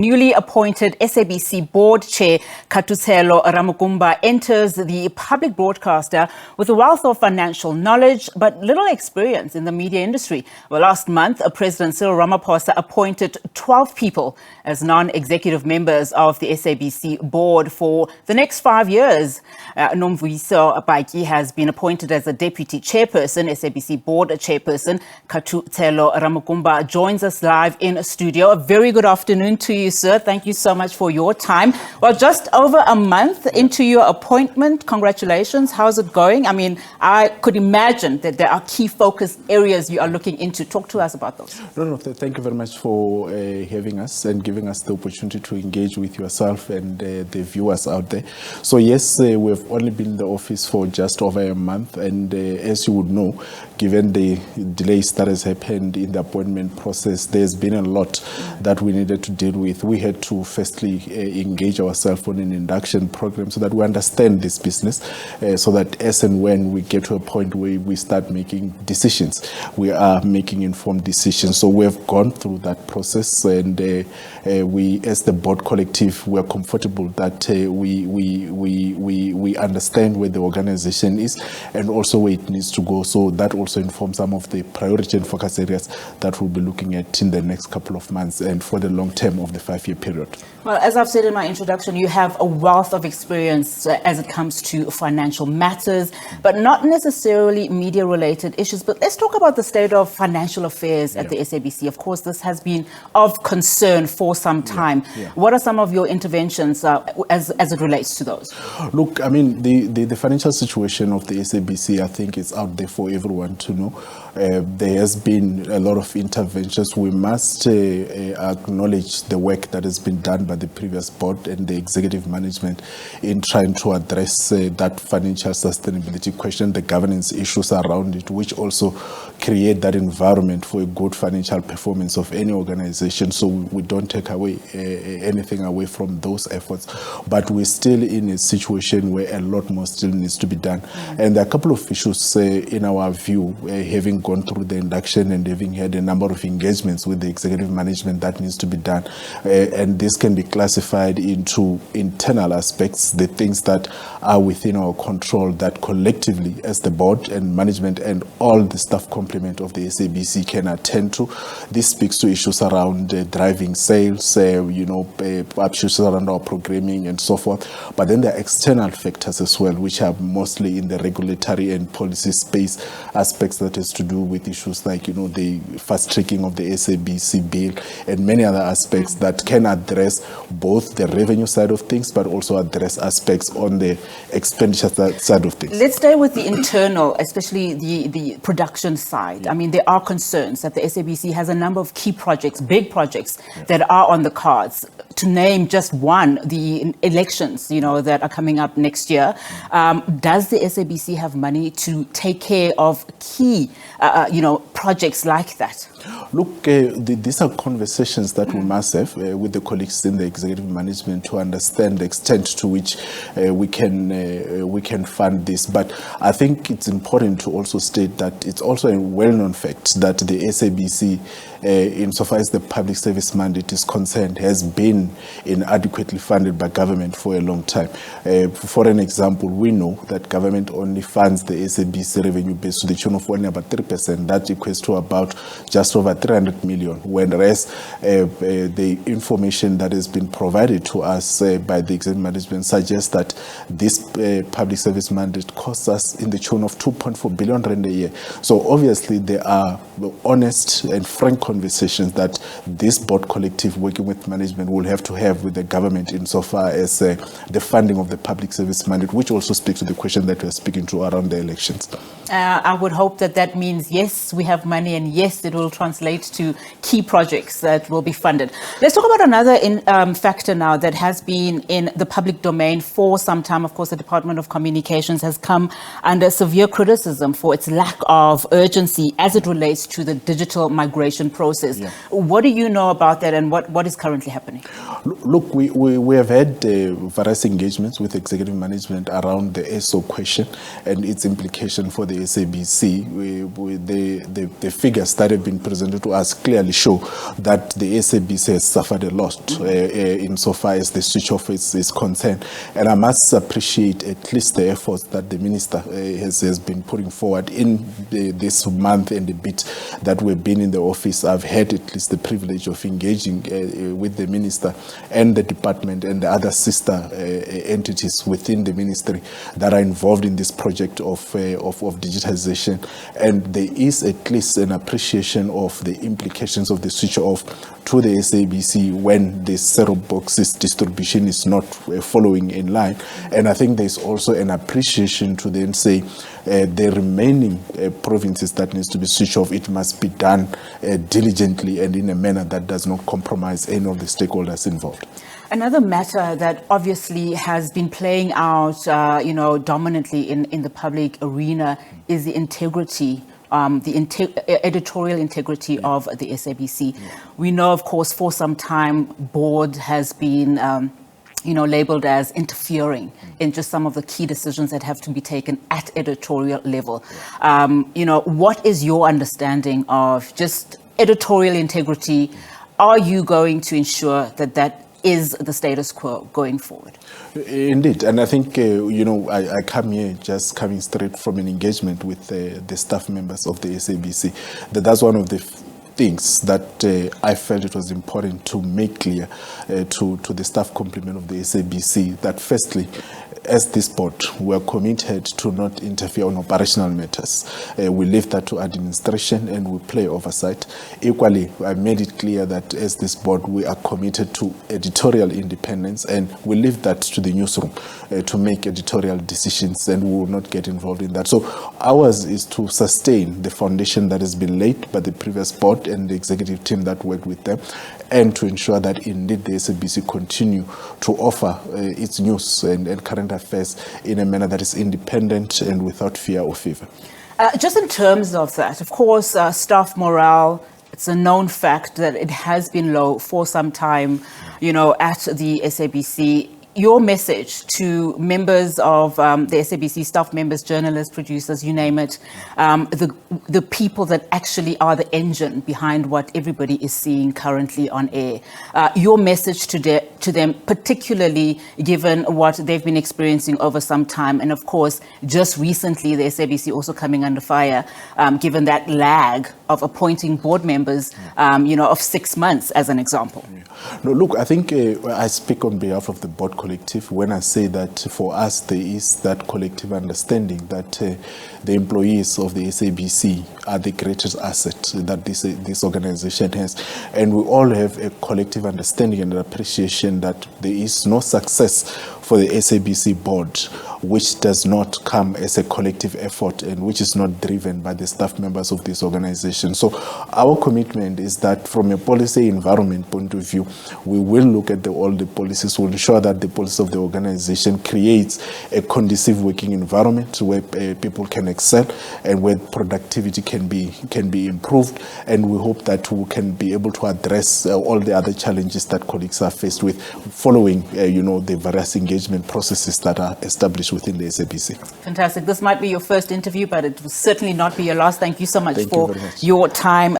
Newly appointed SABC Board Chair Khathutshelo Ramukumba enters the public broadcaster with a wealth of financial knowledge but little experience in the media industry. Well, last month, President Cyril Ramaphosa appointed 12 people as non-executive members of the SABC Board for the next 5 years. Nomvuyiso Batyi has been appointed as the Deputy Chairperson, SABC Board Chairperson. Khathutshelo Ramukumba joins us live in studio. A very good afternoon to you, sir. Thank you so much for your time. Well, just over a month into your appointment, congratulations. How's it going? I mean, I could imagine that there are key focus areas you are looking into. Talk to us about those. Thank you very much for having us and giving us the opportunity to engage with yourself and the viewers out there. So yes, we've only been in the office for just over a month, and as you would know, given the delays that has happened in the appointment process, there's been a lot that we needed to deal with. We had to firstly engage ourselves on an induction program so that we understand this business, so that as and when we get to a point where we start making decisions, we are making informed decisions. So we have gone through that process, and we, as the board collective, we are comfortable that we understand where the organization is and also where it needs to go. So that also informs some of the priority and focus areas that we'll be looking at in the next couple of months and for the long term of the 5-year period. Well, as I've said in my introduction, you have a wealth of experience as it comes to financial matters, but not necessarily media-related issues. But let's talk about the state of financial affairs at the SABC. Of course, this has been of concern for some time. What are some of your interventions as it relates to those? Look, I mean, the financial situation of the SABC, I think, is out there for everyone to know. There has been a lot of interventions. We must acknowledge the work that has been done by the previous board and the executive management in trying to address that financial sustainability question, the governance issues around it, which also create that environment for a good financial performance of any organization. So we don't take away anything away from those efforts, but we're still in a situation where a lot more still needs to be done. And there are a couple of issues in our view, having gone through the induction and having had a number of engagements with the executive management, that needs to be done. And this can be classified into internal aspects, the things that are within our control that collectively as the board and management and all the staff complement of the SABC can attend to. This speaks to issues around driving sales, issues around our programming and so forth. But then there are external factors as well, which are mostly in the regulatory and policy space aspects that has to do with issues like, the fast tracking of the SABC bill and many other aspects that can address both the revenue side of things, but also address aspects on the expenditure side of things. Let's stay with the internal, especially the production side. I mean, there are concerns that the SABC has a number of key projects, big projects that are on the cards. To name just one, the elections, that are coming up next year. Does the SABC have money to take care of key, projects like that? Look, these are conversations that we must have with the colleagues in the executive management to understand the extent to which we can fund this. But I think it's important to also state that it's also a well-known fact that the SABC, insofar as the public service mandate is concerned, has been inadequately funded by government for a long time. For an example, we know that government only funds the SABC revenue base to the tune of only about 3%. That equates to about just over 300 million, whereas the information that has been provided to us by the executive management suggests that this public service mandate costs us in the tune of 2.4 billion rand a year. So obviously there are honest and frank conversations that this board collective working with management will have to have with the government insofar as the funding of the public service mandate, which also speaks to the question that we're speaking to around the elections. I would hope that means, yes, we have money, and yes, it will translate to key projects that will be funded. Let's talk about another factor now that has been in the public domain for some time. Of course, the Department of Communications has come under severe criticism for its lack of urgency as it relates to the digital migration process. What do you know about that, and what is currently happening? Look, we have had various engagements with executive management around the ESO question and its implication for the SABC. The the figures that have been presented to us clearly show that the SABC has suffered a lot insofar as the switch off is concerned. And I must appreciate at least the efforts that the minister has been putting forward in this month and a bit that we've been in the office. I've had at least the privilege of engaging with the minister and the department and the other sister entities within the ministry that are involved in this project of digitization. And there is at least an appreciation of the implications of the switch off to the SABC when the cereal boxes distribution is not following in line. And I think there's also an appreciation to then say the remaining provinces that needs to be switched off, it must be done diligently and in a manner that does not compromise any of the stakeholders involved. Another matter that obviously has been playing out, dominantly in the public arena is the integrity, editorial integrity of the SABC. We know, of course, for some time, board has been labeled as interfering in just some of the key decisions that have to be taken at editorial level. What is your understanding of just editorial integrity? Are you going to ensure that that is the status quo going forward? Indeed, and I think, I come here just coming straight from an engagement with the staff members of the SABC. That's one of the things that I felt it was important to make clear to the staff complement of the SABC that firstly, as this board, we are committed to not interfere on operational matters. We leave that to administration and we play oversight. Equally, I made it clear that as this board, we are committed to editorial independence and we leave that to the newsroom to make editorial decisions, and we will not get involved in that. So ours is to sustain the foundation that has been laid by the previous board and the executive team that worked with them, and to ensure that indeed the SABC continue to offer its news and current affairs in a manner that is independent and without fear or favor. Just in terms of that, of course, staff morale, it's a known fact that it has been low for some time, at the SABC. Your message to members of the SABC, staff members, journalists, producers, you name it, the people that actually are the engine behind what everybody is seeing currently on air. Your message to them, particularly given what they've been experiencing over some time, and of course, just recently, the SABC also coming under fire, given that lag of appointing board members, of 6 months, as an example. No, look, I think I speak on behalf of the board collective when I say that for us there is that collective understanding that the employees of the SABC are the greatest asset that this organization has, and we all have a collective understanding and appreciation that there is no success for the SABC board which does not come as a collective effort and which is not driven by the staff members of this organization. So our commitment is that from a policy environment point of view, we will look at all the policies, we'll ensure that the policy of the organization creates a conducive working environment where people can excel and where productivity can be improved, and we hope that we can be able to address all the other challenges that colleagues are faced with following the various engagement processes that are established within the SABC. Fantastic. This might be your first interview, but it will certainly not be your last. Thank you so much for your time.